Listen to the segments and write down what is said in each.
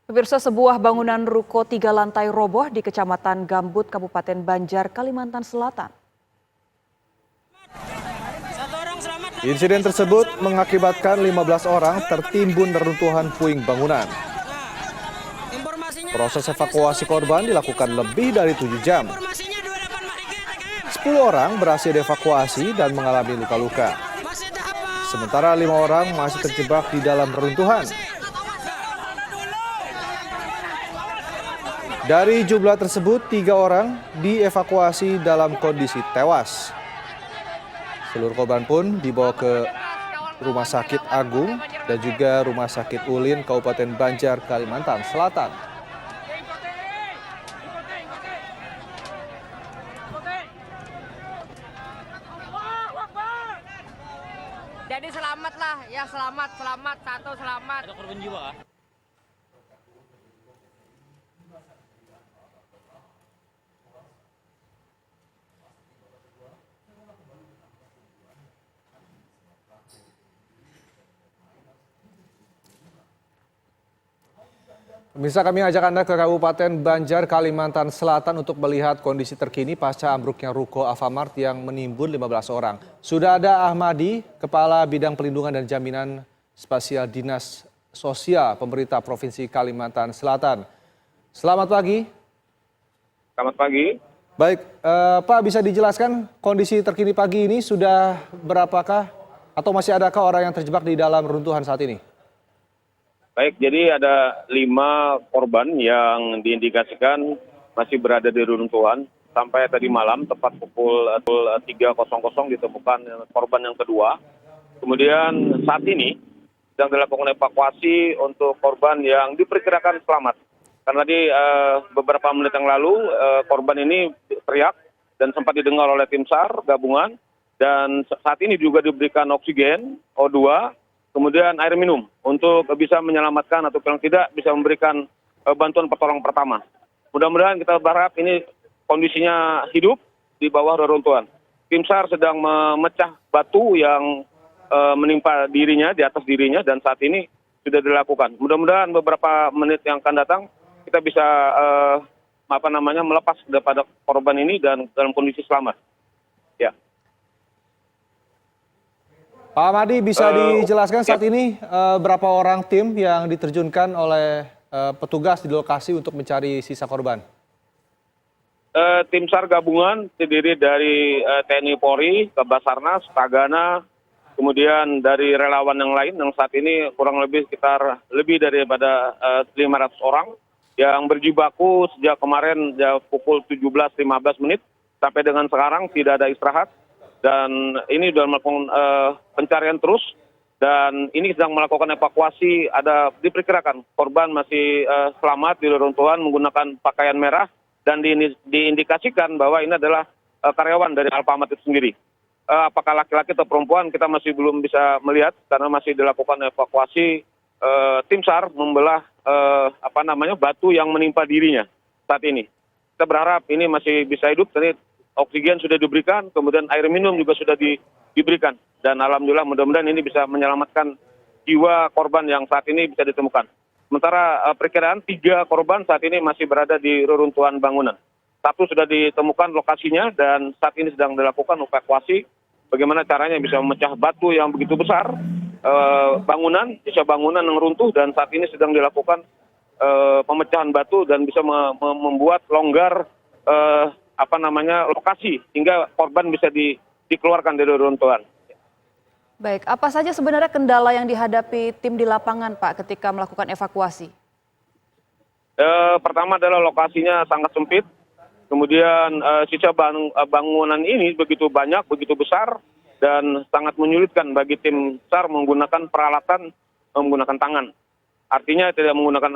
Pemirsa, sebuah bangunan ruko 3 lantai roboh di Kecamatan Gambut, Kabupaten Banjar, Kalimantan Selatan. Insiden tersebut mengakibatkan 15 orang tertimbun reruntuhan puing bangunan. Proses evakuasi korban dilakukan lebih dari 7 jam. 10 orang berhasil dievakuasi dan mengalami luka-luka. Sementara 5 orang masih terjebak di dalam reruntuhan. Dari jumlah tersebut, 3 orang dievakuasi dalam kondisi tewas. Seluruh korban pun dibawa ke Rumah Sakit Agung dan juga Rumah Sakit Ulin Kabupaten Banjar, Kalimantan Selatan. Jadi selamat lah, ya selamat, satu selamat. Ada korban jiwa kah? Pemirsa, kami ajak Anda ke Kabupaten Banjar, Kalimantan Selatan untuk melihat kondisi terkini pasca ambruknya ruko Alfamart yang menimbun 15 orang. Sudah ada Ahmadi, Kepala Bidang Pelindungan dan Jaminan Spasial Dinas Sosial Pemerintah Provinsi Kalimantan Selatan. Selamat pagi. Selamat pagi. Baik, Pak, bisa dijelaskan kondisi terkini pagi ini sudah berapakah atau masih adakah orang yang terjebak di dalam runtuhan saat ini? Baik, jadi ada 5 korban yang diindikasikan masih berada di reruntuhan. Sampai tadi malam, tepat pukul 3.00 ditemukan korban yang kedua. Kemudian saat ini sedang dilakukan evakuasi untuk korban yang diperkirakan selamat. Karena tadi beberapa menit yang lalu korban ini teriak dan sempat didengar oleh tim SAR gabungan. Dan saat ini juga diberikan oksigen, O2, kemudian air minum untuk bisa menyelamatkan atau paling tidak bisa memberikan bantuan pertolongan pertama. Mudah-mudahan kita berharap ini kondisinya hidup di bawah reruntuhan. Tim SAR sedang memecah batu yang menimpa dirinya, di atas dirinya, dan saat ini sudah dilakukan. Mudah-mudahan beberapa menit yang akan datang kita bisa melepas daripada korban ini dan dalam kondisi selamat. Ya. Pak Ahmadi, bisa dijelaskan saat ini berapa orang tim yang diterjunkan oleh petugas di lokasi untuk mencari sisa korban? Tim SAR gabungan terdiri dari TNI Polri, Basarnas, Tagana, kemudian dari relawan yang lain yang saat ini kurang lebih sekitar lebih daripada 500 orang yang berjibaku sejak kemarin pukul 17.15 sampai dengan sekarang tidak ada istirahat. Dan ini sudah melakukan pencarian terus dan ini sedang melakukan evakuasi. Ada diperkirakan korban masih selamat di reruntuhan menggunakan pakaian merah dan diindikasikan bahwa ini adalah karyawan dari Alfamart itu sendiri. Apakah laki-laki atau perempuan kita masih belum bisa melihat karena masih dilakukan evakuasi. Tim SAR membelah batu yang menimpa dirinya saat ini. Kita berharap ini masih bisa hidup. Tadi oksigen sudah diberikan, kemudian air minum juga sudah diberikan. Dan alhamdulillah mudah-mudahan ini bisa menyelamatkan jiwa korban yang saat ini bisa ditemukan. Sementara perkiraan 3 korban saat ini masih berada di reruntuhan bangunan. 1 sudah ditemukan lokasinya dan saat ini sedang dilakukan evakuasi. Bagaimana caranya bisa memecah batu yang begitu besar, sisa bangunan yang runtuh, dan saat ini sedang dilakukan pemecahan batu dan bisa membuat longgar lokasi hingga korban bisa dikeluarkan dari reruntuhan. Baik, apa saja sebenarnya kendala yang dihadapi tim di lapangan, Pak, ketika melakukan evakuasi? Pertama adalah lokasinya sangat sempit, kemudian sisa bangunan ini begitu banyak, begitu besar, dan sangat menyulitkan bagi tim SAR menggunakan peralatan menggunakan tangan. Artinya tidak menggunakan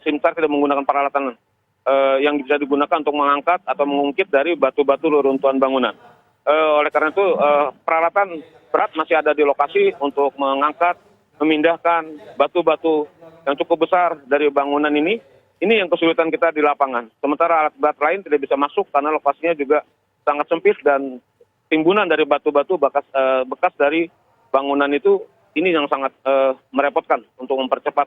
tim SAR tidak menggunakan peralatan yang bisa digunakan untuk mengangkat atau mengungkit dari batu-batu reruntuhan bangunan. Oleh karena itu peralatan berat masih ada di lokasi untuk mengangkat, memindahkan batu-batu yang cukup besar dari bangunan ini. Ini yang kesulitan kita di lapangan. Sementara alat berat lain tidak bisa masuk karena lokasinya juga sangat sempit dan timbunan dari batu-batu bekas dari bangunan itu ini yang sangat merepotkan untuk mempercepat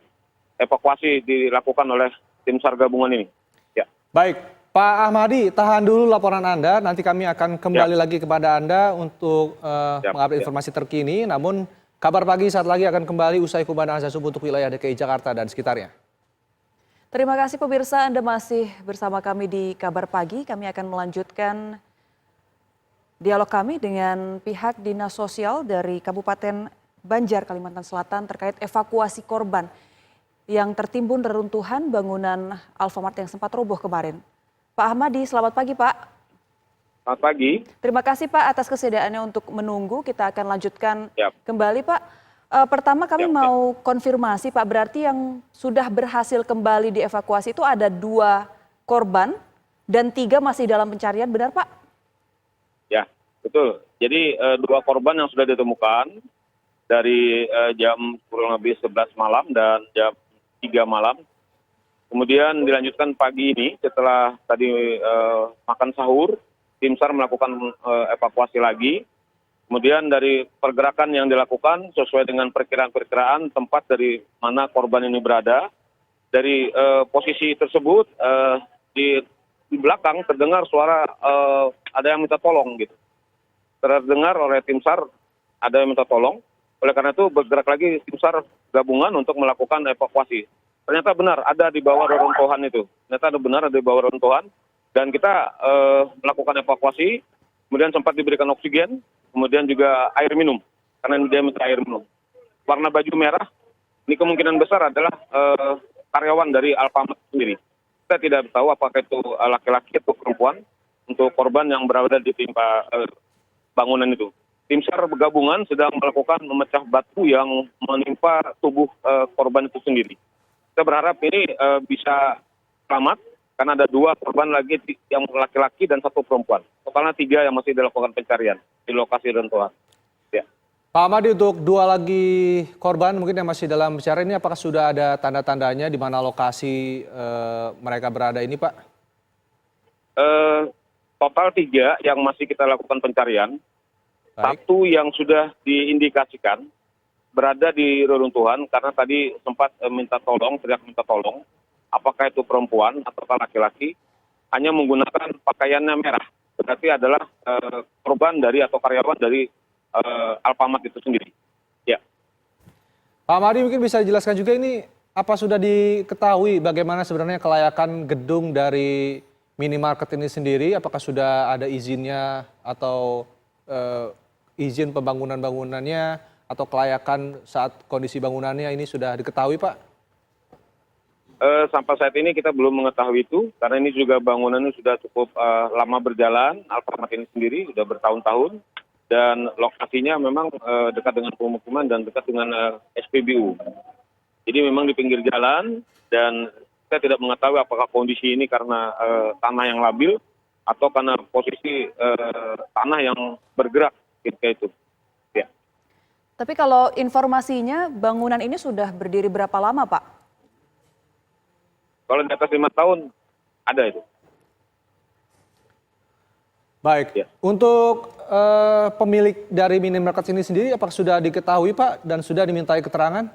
evakuasi dilakukan oleh tim SAR gabungan ini. Ya. Baik, Pak Ahmadi, tahan dulu laporan Anda. Nanti kami akan kembali lagi kepada Anda untuk mengupdate informasi terkini. Namun kabar pagi saat lagi akan kembali usai kubangan azan subuh untuk wilayah DKI Jakarta dan sekitarnya. Terima kasih pemirsa, Anda masih bersama kami di Kabar Pagi. Kami akan melanjutkan dialog kami dengan pihak Dinas Sosial dari Kabupaten Banjar, Kalimantan Selatan terkait evakuasi korban yang tertimbun reruntuhan bangunan Alfamart yang sempat roboh kemarin. Pak Ahmadi, selamat pagi Pak. Selamat pagi. Terima kasih Pak atas kesediaannya untuk menunggu. Kita akan lanjutkan kembali Pak. Pertama kami mau konfirmasi Pak, berarti yang sudah berhasil kembali dievakuasi itu ada 2 korban dan 3 masih dalam pencarian, benar Pak? Ya, betul. Jadi 2 korban yang sudah ditemukan dari jam kurang lebih 11 malam dan jam 3 malam. Kemudian dilanjutkan pagi ini setelah tadi makan sahur, tim SAR melakukan evakuasi lagi. Kemudian dari pergerakan yang dilakukan sesuai dengan perkiraan-perkiraan tempat dari mana korban ini berada. Dari posisi tersebut di belakang terdengar suara ada yang minta tolong gitu. Terdengar oleh tim SAR ada yang minta tolong. Oleh karena itu bergerak lagi tim SAR gabungan untuk melakukan evakuasi. Ternyata benar ada di bawah reruntuhan itu. Ternyata ada benar ada di bawah reruntuhan. Dan kita melakukan evakuasi, kemudian sempat diberikan oksigen, kemudian juga air minum, karena dia minta air minum. Warna baju merah, ini kemungkinan besar adalah karyawan dari Alfamart sendiri. Kita tidak tahu apakah itu laki-laki atau perempuan untuk korban yang berada di timpa bangunan itu. Tim SAR gabungan sedang melakukan memecah batu yang menimpa tubuh korban itu sendiri. Kita berharap ini bisa selamat, karena ada 2 korban lagi yang laki-laki dan 1 perempuan. Totalnya 3 yang masih dilakukan pencarian di lokasi reruntuhan. Ya. Pak Ahmadi, untuk 2 lagi korban mungkin yang masih dalam pencarian ini, apakah sudah ada tanda-tandanya di mana lokasi mereka berada ini Pak? Total 3 yang masih kita lakukan pencarian. Baik. 1 yang sudah diindikasikan berada di reruntuhan karena tadi sempat minta tolong, teriak minta tolong. Apakah itu perempuan atau laki-laki, hanya menggunakan pakaiannya merah. Berarti adalah korban dari atau karyawan dari Alfamart itu sendiri. Ya. Pak Ahmadi, mungkin bisa dijelaskan juga ini apa sudah diketahui bagaimana sebenarnya kelayakan gedung dari minimarket ini sendiri? Apakah sudah ada izinnya atau izin pembangunan-bangunannya atau kelayakan saat kondisi bangunannya ini sudah diketahui Pak? Sampai saat ini kita belum mengetahui itu, karena ini juga bangunannya sudah cukup lama berjalan, Alfamart ini sendiri sudah bertahun-tahun, dan lokasinya memang dekat dengan pemukiman dan dekat dengan SPBU. Jadi memang di pinggir jalan, dan kita tidak mengetahui apakah kondisi ini karena tanah yang labil, atau karena posisi tanah yang bergerak, ketika itu. Ya. Tapi kalau informasinya bangunan ini sudah berdiri berapa lama Pak? Kalau di atas 5 tahun, ada itu. Baik, Ya. Untuk pemilik dari minimarket ini sendiri apakah sudah diketahui Pak dan sudah dimintai keterangan?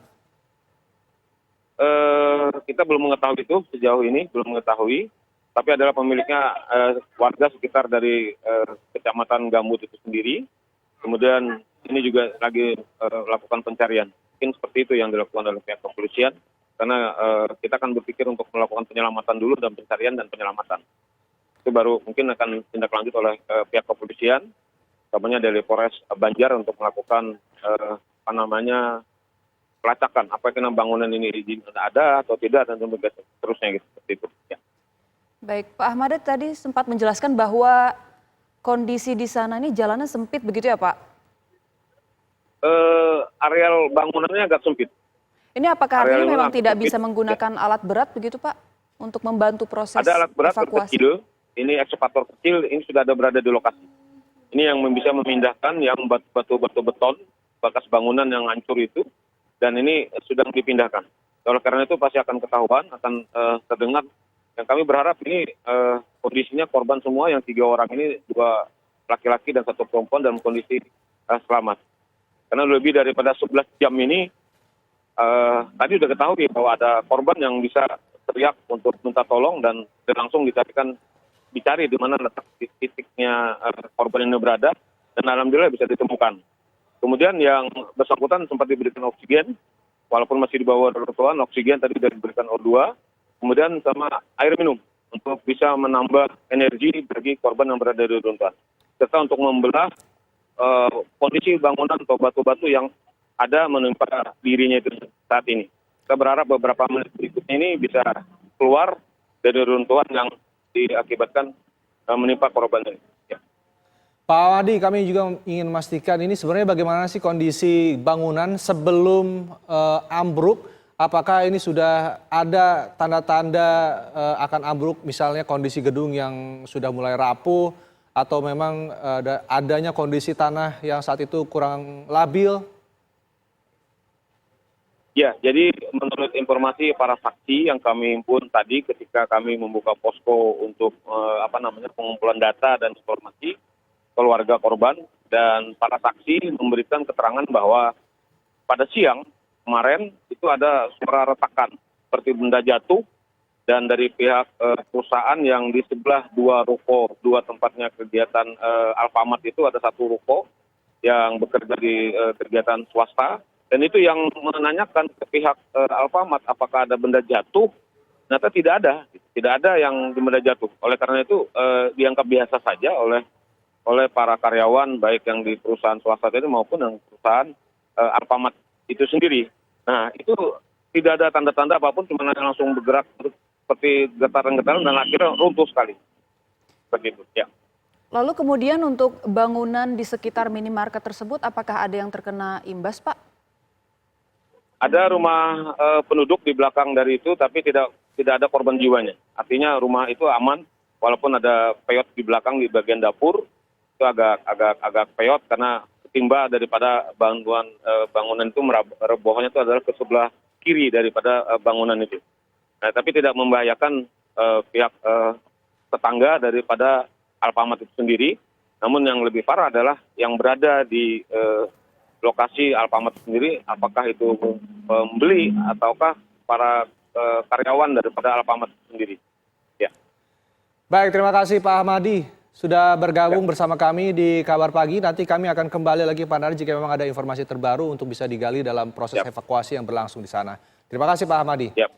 Kita belum mengetahui itu sejauh ini, belum mengetahui. Tapi adalah pemiliknya warga sekitar dari Kecamatan Gambut itu sendiri. Kemudian ini juga lagi melakukan pencarian. Mungkin seperti itu yang dilakukan oleh pihak kepolisian. Karena kita akan berpikir untuk melakukan penyelamatan dulu dan pencarian dan penyelamatan. Itu baru mungkin akan tindak lanjut oleh pihak kepolisian, utamanya dari Polres Banjar untuk melakukan pelacakan. Apakah bangunan ini izin ada atau tidak dan seterusnya gitu, seperti itu. Ya. Baik, Pak Ahmad tadi sempat menjelaskan bahwa kondisi di sana ini jalannya sempit begitu ya Pak? Areal bangunannya agak sempit. Ini apakah artinya Areal memang tidak sempit. bisa menggunakan alat berat begitu Pak untuk membantu proses Ada alat berat evakuasi? kecil, ini ekskavator kecil, ini sudah ada berada di lokasi. Ini yang bisa memindahkan yang batu beton, bekas bangunan yang hancur itu, dan ini sudah dipindahkan. Oleh karena itu pasti akan ketahuan, akan terdengar. Dan kami berharap ini kondisinya korban semua, yang 3 orang ini 2 laki-laki dan 1 perempuan dalam kondisi selamat. Karena lebih daripada 11 jam ini tadi sudah ketahui bahwa ada korban yang bisa teriak untuk minta tolong dan langsung dicari di mana letak titiknya korban ini berada, dan alhamdulillah bisa ditemukan. Kemudian yang bersangkutan sempat diberikan oksigen, walaupun masih di bawah reruntuhan, oksigen tadi sudah diberikan O2, kemudian sama air minum untuk bisa menambah energi bagi korban yang berada di reruntuhan, serta untuk membelah kondisi bangunan atau batu-batu yang ada menimpa dirinya itu saat ini. Kita berharap beberapa menit berikutnya ini bisa keluar dari reruntuhan yang diakibatkan menimpa korban ini. Ya. Pak Ahmadi, kami juga ingin memastikan ini sebenarnya bagaimana sih kondisi bangunan sebelum ambruk? Apakah ini sudah ada tanda-tanda akan ambruk, misalnya kondisi gedung yang sudah mulai rapuh, atau memang adanya kondisi tanah yang saat itu kurang labil? Ya, jadi menurut informasi para saksi yang kami himpun tadi ketika kami membuka posko untuk pengumpulan data dan informasi keluarga korban, dan para saksi memberikan keterangan bahwa pada siang kemarin itu ada suara retakan seperti benda jatuh, dan dari pihak perusahaan yang di sebelah dua tempatnya kegiatan Alfamart itu ada satu ruko yang bekerja di kegiatan swasta, dan itu yang menanyakan ke pihak Alfamart apakah ada benda jatuh. Ternyata tidak ada yang benda jatuh. Oleh karena itu dianggap biasa saja oleh para karyawan baik yang di perusahaan swasta itu maupun yang perusahaan Alfamart itu sendiri. Nah, itu tidak ada tanda-tanda apapun, cuma langsung bergerak seperti getaran-getaran dan akhirnya runtuh sekali. Begitu, ya. Lalu kemudian untuk bangunan di sekitar minimarket tersebut, apakah ada yang terkena imbas, Pak? Ada rumah penduduk di belakang dari itu, tapi tidak ada korban jiwanya. Artinya rumah itu aman, walaupun ada peyot di belakang di bagian dapur, itu agak peyot karena timba daripada bangunan itu robohnya itu adalah ke sebelah kiri daripada bangunan itu. Nah, tapi tidak membahayakan pihak tetangga daripada Alfamart itu sendiri. Namun yang lebih parah adalah yang berada di lokasi Alfamart itu sendiri, apakah itu pembeli ataukah para karyawan daripada Alfamart itu sendiri. Ya. Baik, terima kasih Pak Ahmadi sudah bergabung bersama kami di Kabar Pagi. Nanti kami akan kembali lagi Pak Nari jika memang ada informasi terbaru untuk bisa digali dalam proses evakuasi yang berlangsung di sana. Terima kasih Pak Ahmadi.